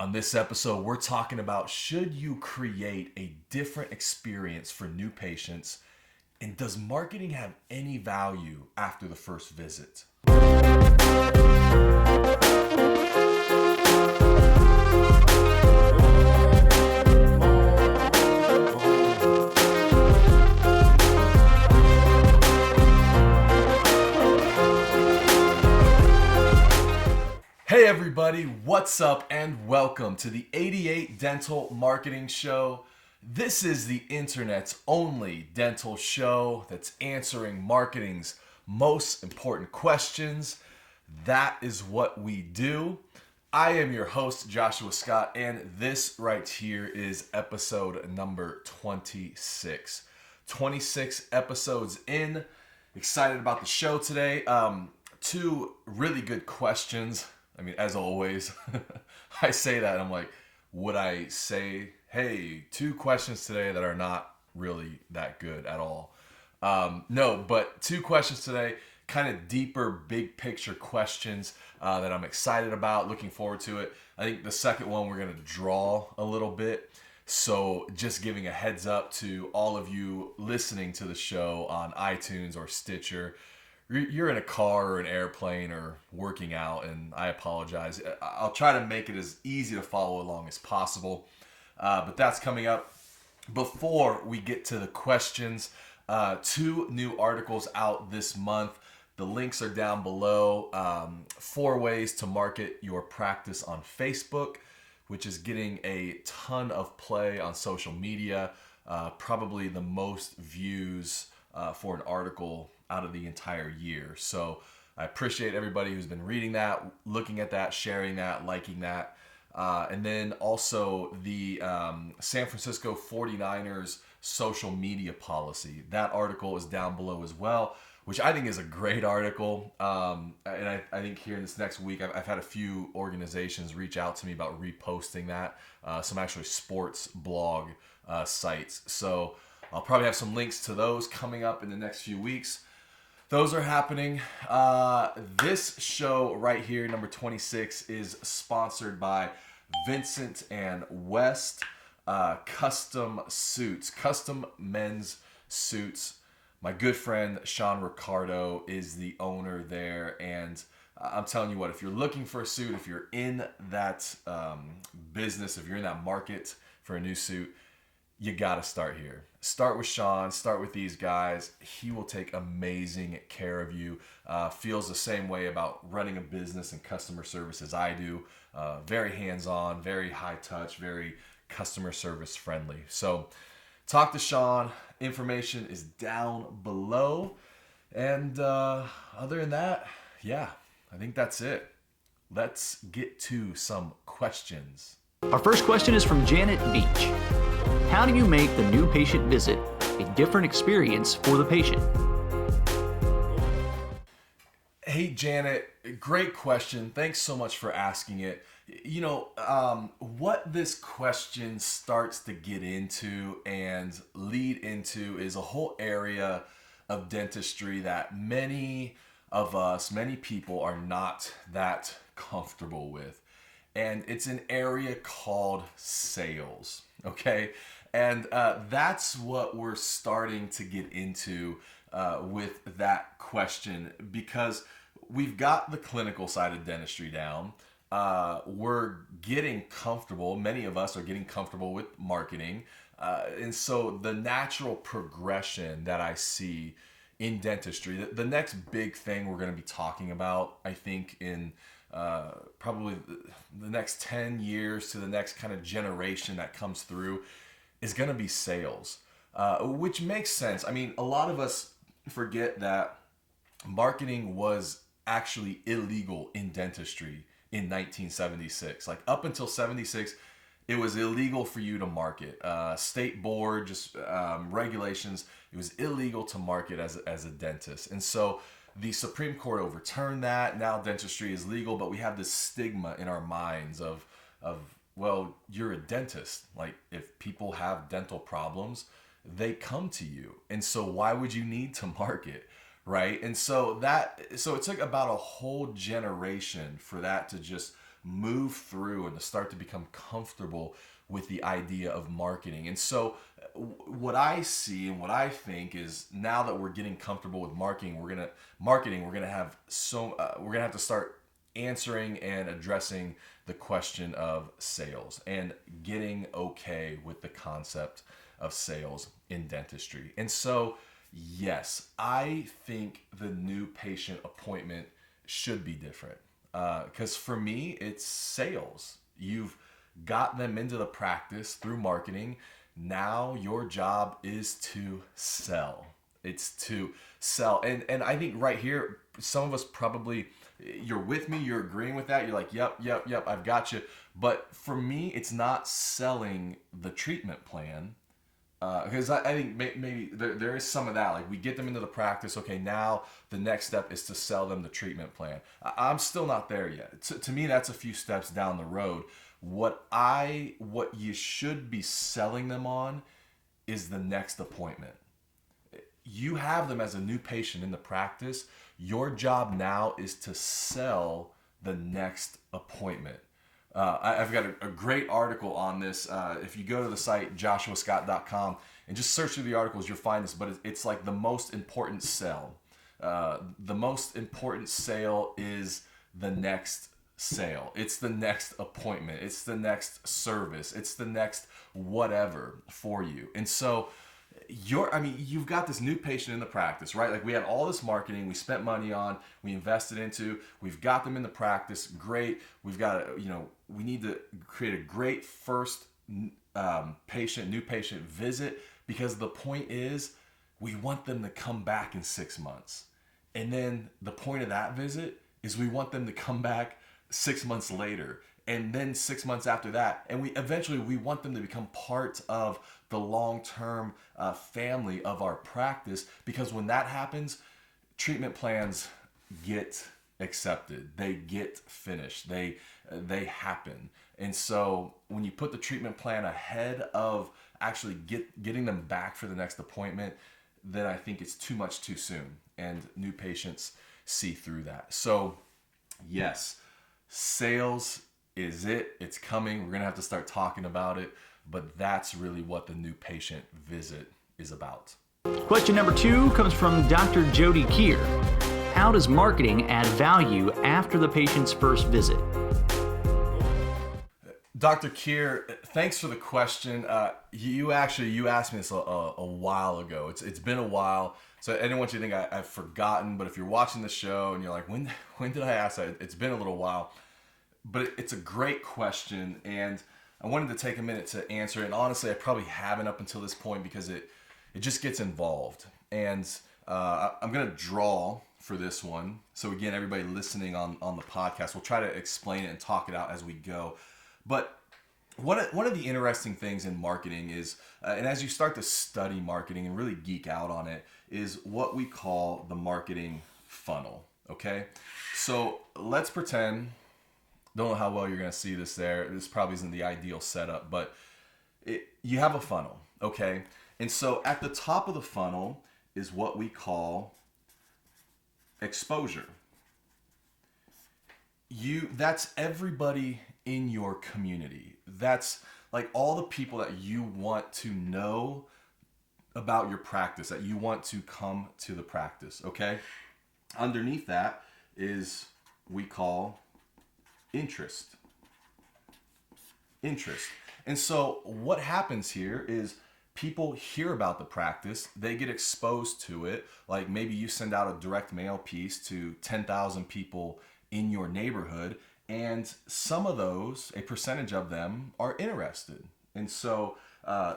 On this episode, we're talking about should you create a different experience for new patients, and does marketing have any value after the first visit? Hey everybody, what's up and welcome to the 88 Dental Marketing Show. This is the internet's only dental show that's answering marketing's most important questions. That is what we do. I am your host, Joshua Scott, and this right here is episode number 26. 26 episodes in. Excited about the show today. Two really good questions. I mean, as always, I say that, I'm like, would I say, hey, two questions today that are not really that good at all? No, but two questions today, kind of deeper, big picture questions that I'm excited about, looking forward to it. I think the second one, we're going to draw a little bit. So just giving a heads up to all of you listening to the show on iTunes or Stitcher. You're in a car or an airplane or working out, and I apologize. I'll try to make it as easy to follow along as possible, but that's coming up. Before we get to the questions, two new articles out this month. The links are down below. 4 ways to market your practice on Facebook, which is getting a ton of play on social media, probably the most views for an article out of the entire year. So I appreciate everybody who's been reading that, looking at that, sharing that, liking that. And then also the San Francisco 49ers social media policy. That article is down below as well, which I think is a great article. And I think here in this next week, I've had a few organizations reach out to me about reposting that, some actually sports blog sites. So I'll probably have some links to those coming up in the next few weeks. Those are happening. This show right here, number 26, is sponsored by Vincent and West Custom Suits, custom men's suits. My good friend Sean Ricardo is the owner there, and I'm telling you what, if you're looking for a suit, if you're in that business, if you're in that market for a new suit, you got to start here. Start with Sean, start with these guys. He will take amazing care of you. Feels the same way about running a business and customer service as I do. Very hands-on, very high touch, very customer service friendly. So talk to Sean. Information is down below. And other than that, yeah, I think that's it. Let's get to some questions. Our first question is from Janet Beach. How do you make the new patient visit a different experience for the patient? Hey, Janet, great question. Thanks so much for asking it. You know, what this question starts to get into and lead into is a whole area of dentistry that many of us, many people are not that comfortable with. And it's an area called sales, okay? And that's what we're starting to get into with that question, because we've got the clinical side of dentistry down. We're getting comfortable. Many of us are getting comfortable with marketing. And so the natural progression that I see in dentistry, the next big thing we're going to be talking about, I think, in probably the next 10 years to the next kind of generation that comes through, is going to be sales, which makes sense. I mean, a lot of us forget that marketing was actually illegal in dentistry in 1976. Like up until 76, it was illegal for you to market. State board, just regulations, it was illegal to market as a dentist. And so the Supreme Court overturned that. Now dentistry is legal, but we have this stigma in our minds of well, you're a dentist. Like, if people have dental problems, they come to you. And so why would you need to market, right? And so it took about a whole generation for that to just move through and to start to become comfortable with the idea of marketing. And so what I see and what I think is, now that we're getting comfortable with marketing, we're gonna have to start answering and addressing the question of sales and getting okay with the concept of sales in dentistry. And so, yes, I think the new patient appointment should be different. Because for me, it's sales. You've got them into the practice through marketing. Now your job is to sell. It's to sell. And I think right here, some of us probably, you're with me, you're agreeing with that. You're like, yep, I've got you. But for me, it's not selling the treatment plan. Because I think maybe there is some of that. Like, we get them into the practice. Okay, now the next step is to sell them the treatment plan. I'm still not there yet. To me, that's a few steps down the road. What you should be selling them on is the next appointment. You have them as a new patient in the practice. Your job now is to sell the next appointment. I've got a great article on this. If you go to the site joshuascott.com and just search through the articles, you'll find this. But it's like the most important sale. The most important sale is the next sale. It's the next appointment. It's the next service. It's the next whatever for you. And so you've got this new patient in the practice, right? Like, we had all this marketing we spent money on, we invested into, we've got them in the practice. Great. We've got, we need to create a great first new patient visit, because the point is we want them to come back in 6 months. And then the point of that visit is we want them to come back 6 months later, and then 6 months after that. And we want them to become part of the long-term family of our practice, because when that happens, treatment plans get accepted, they get finished, they happen. And so when you put the treatment plan ahead of actually getting them back for the next appointment, then I think it's too much too soon, and new patients see through that. So yes, sales is it. It's coming. We're going to have to start talking about it, but that's really what the new patient visit is about. Question number 2 comes from Dr. Jody Keir. How does marketing add value after the patient's first visit? Dr. Keir, thanks for the question. You asked me this a while ago. It's been a while, so I didn't want you to think I've forgotten. But if you're watching the show and you're like, when did I ask that? It's been a little while, but it's a great question, and I wanted to take a minute to answer it. And honestly, I probably haven't up until this point, because it just gets involved. And I'm gonna draw for this one. So again, everybody listening on the podcast, we'll try to explain it and talk it out as we go. But one of the interesting things in marketing is, and as you start to study marketing and really geek out on it, is what we call the marketing funnel. Okay, so let's pretend. Don't know how well you're going to see this there. This probably isn't the ideal setup, but you have a funnel, okay? And so at the top of the funnel is what we call exposure. That's everybody in your community. That's like all the people that you want to know about your practice, that you want to come to the practice, okay? Underneath that is we call interest. And so what happens here is people hear about the practice, they get exposed to it. Like, maybe you send out a direct mail piece to 10,000 people in your neighborhood, and some of those, a percentage of them, are interested. And so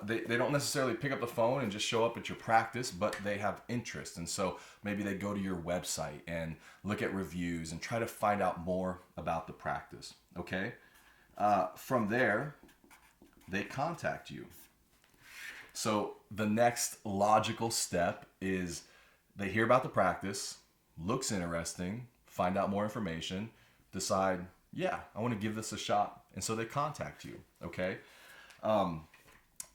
they don't necessarily pick up the phone and just show up at your practice, but they have interest. And so maybe they go to your website and look at reviews and try to find out more about the practice. Okay? From there, they contact you. So the next logical step is they hear about the practice, looks interesting, find out more information, decide, yeah, I want to give this a shot. And so they contact you. Okay?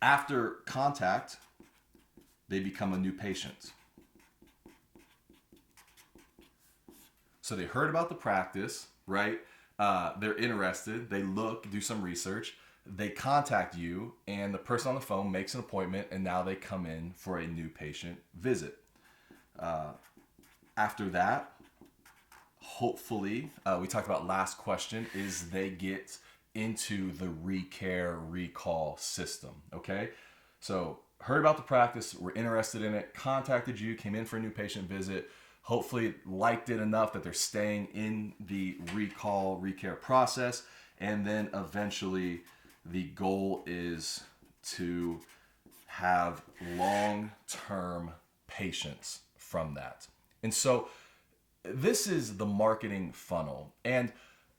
After contact, they become a new patient. So they heard about the practice, right? they're interested, they look, do some research, they contact you, and the person on the phone makes an appointment, and now they come in for a new patient visit. After that, hopefully, we talked about last question, is they get into the ReCare recall system, okay? So heard about the practice, were interested in it, contacted you, came in for a new patient visit, hopefully liked it enough that they're staying in the ReCare process, and then eventually the goal is to have long-term patients from that. And so this is the marketing funnel. And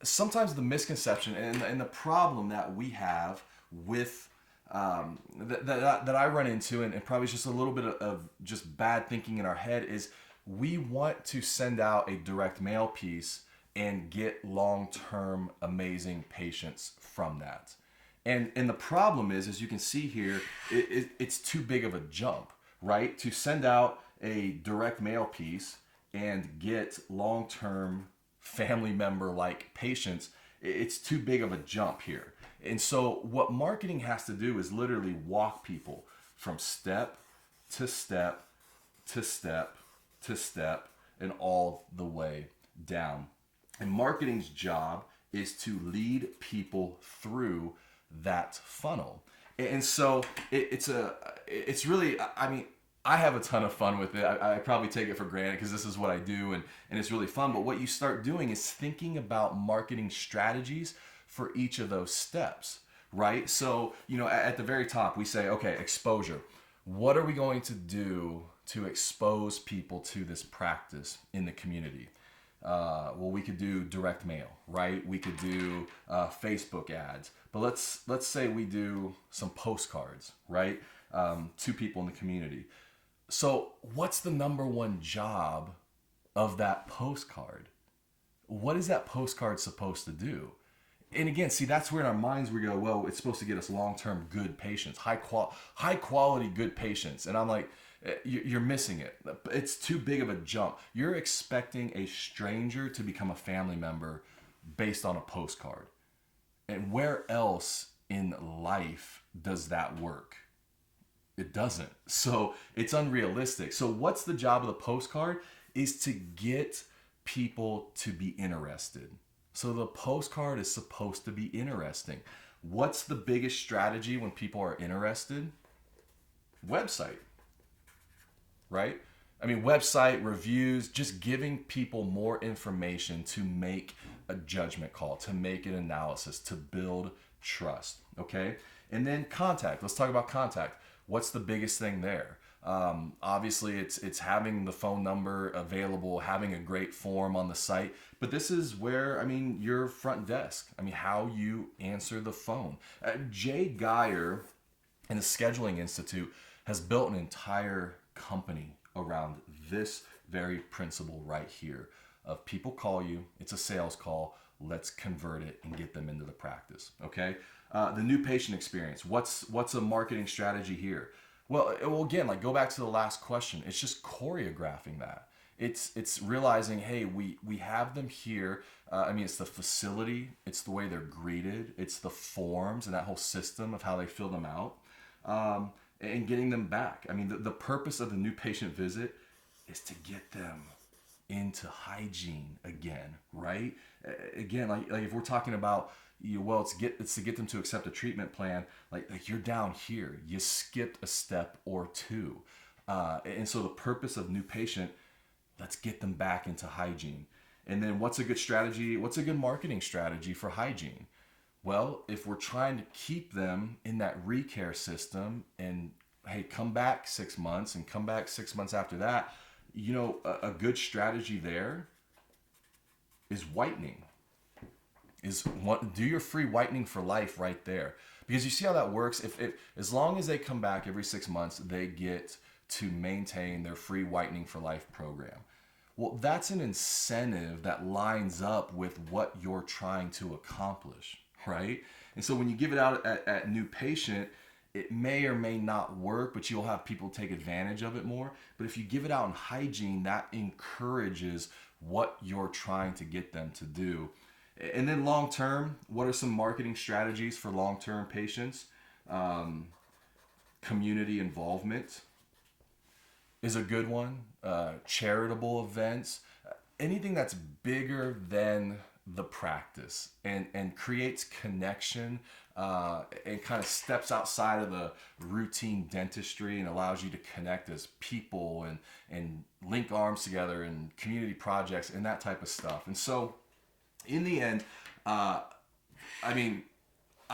sometimes the misconception and the problem that we have with that I run into, and probably just a little bit of just bad thinking in our head, is we want to send out a direct mail piece and get long-term amazing patients from that. And the problem is, as you can see here, it's too big of a jump, right? To send out a direct mail piece and get long-term family member-like patients, it's too big of a jump here. And so what marketing has to do is literally walk people from step to step to step to step and all the way down. And marketing's job is to lead people through that funnel. And so it's really, I mean, I have a ton of fun with it. I probably take it for granted because this is what I do, and it's really fun. But what you start doing is thinking about marketing strategies for each of those steps, right? So, at the very top, we say, okay, exposure. What are we going to do to expose people to this practice in the community? Well, we could do direct mail, right? We could do Facebook ads. But let's say we do some postcards, right? To people in the community. So what's the number one job of that postcard? What is that postcard supposed to do? And again, see, that's where in our minds we go, well, it's supposed to get us long-term good patients, high quality good patients. And I'm like, you're missing it. It's too big of a jump. You're expecting a stranger to become a family member based on a postcard. And where else in life does that work? It doesn't. So it's unrealistic. So what's the job of the postcard? Is to get people to be interested. So the postcard is supposed to be interesting. What's the biggest strategy when people are interested? Website, right? I mean, website, reviews, just giving people more information to make a judgment call, to make an analysis, to build trust, okay? And then contact. Let's talk about contact. What's the biggest thing there? Obviously, it's having the phone number available, having a great form on the site. But this is where, your front desk. How you answer the phone. Jay Geyer and the Scheduling Institute has built an entire company around this very principle right here of people call you, it's a sales call, let's convert it and get them into the practice, okay? The new patient experience, what's a marketing strategy here? Well, again, go back to the last question. It's just choreographing that. It's realizing, hey, we have them here. It's the facility, it's the way they're greeted, it's the forms and that whole system of how they fill them out, and getting them back. The purpose of the new patient visit is to get them into hygiene again, right? Again, like if we're talking about, it's to get them to accept a treatment plan. Like you're down here, you skipped a step or two, and so the purpose of new patient, let's get them back into hygiene. And then what's a good strategy? What's a good marketing strategy for hygiene? Well, if we're trying to keep them in that ReCare system, and hey, come back 6 months and come back 6 months after that, a good strategy there is whitening. Do your free whitening for life right there. Because you see how that works? If as long as they come back every 6 months, they get to maintain their free whitening for life program. Well, that's an incentive that lines up with what you're trying to accomplish, right? And so when you give it out at new patient, it may or may not work, but you'll have people take advantage of it more. But if you give it out in hygiene, that encourages what you're trying to get them to do. And then long term, what are some marketing strategies for long term patients? Community involvement is a good one. Charitable events, anything that's bigger than the practice and creates connection and kind of steps outside of the routine dentistry and allows you to connect as people and link arms together and community projects and that type of stuff. And so in the end, I mean,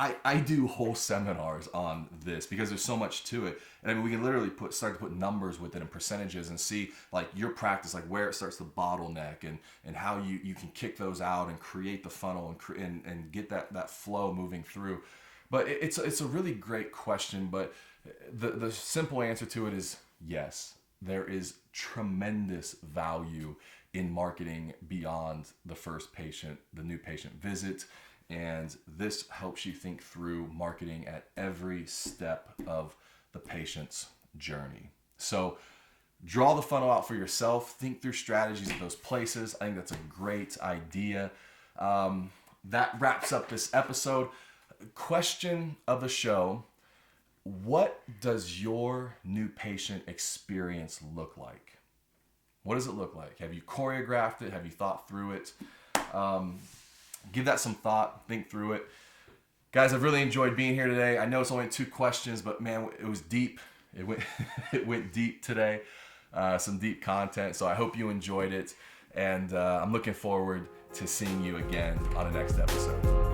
I do whole seminars on this because there's so much to it. And I mean, we can literally start to put numbers with it and percentages and see like your practice, like where it starts to bottleneck and how you can kick those out and create the funnel and get that flow moving through. But it's a really great question, but the simple answer to it is yes, there is tremendous value in marketing beyond the first patient, the new patient visit. And this helps you think through marketing at every step of the patient's journey. So draw the funnel out for yourself. Think through strategies at those places. I think that's a great idea. That wraps up this episode. Question of the show: what does your new patient experience look like? What does it look like? Have you choreographed it? Have you thought through it? Give that some thought, think through it. Guys, I've really enjoyed being here today. I know it's only 2 questions, but man, it was deep. It went deep today. Some deep content. So I hope you enjoyed it. And I'm looking forward to seeing you again on the next episode.